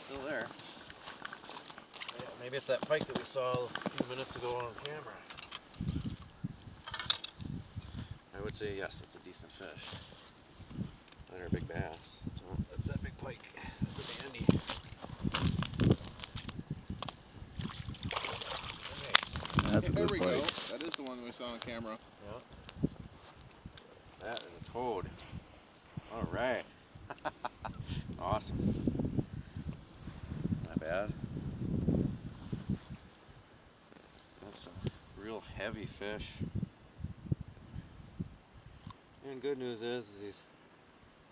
still there. Yeah, maybe it's that pike that we saw a few minutes ago on camera. I would say yes, it's a decent fish. Not our big bass. Oh, that's that big pike. That's a dandy. Nice. That's a good pike. There we go. That is the one we saw on camera. Yeah. That is a toad. All right. Awesome. Not bad. That's a real heavy fish. And good news is he's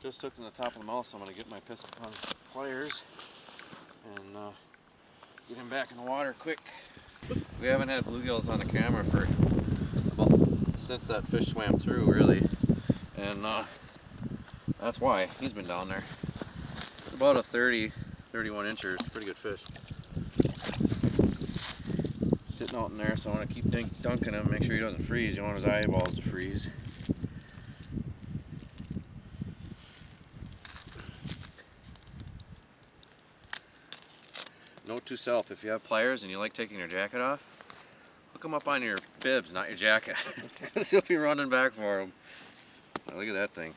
just hooked in the top of the mouth, so I'm going to get my Piscifun pliers and get him back in the water quick. We haven't had bluegills on the camera for since that fish swam through, really, and that's why he's been down there. It's about a 31 inchers, pretty good fish. Sitting out in there, so I want to keep dunking him, make sure he doesn't freeze. You want his eyeballs to freeze. Note to self, if you have pliers and you like taking your jacket off, hook them up on your bibs, not your jacket, because you'll be running back for them. Look at that thing.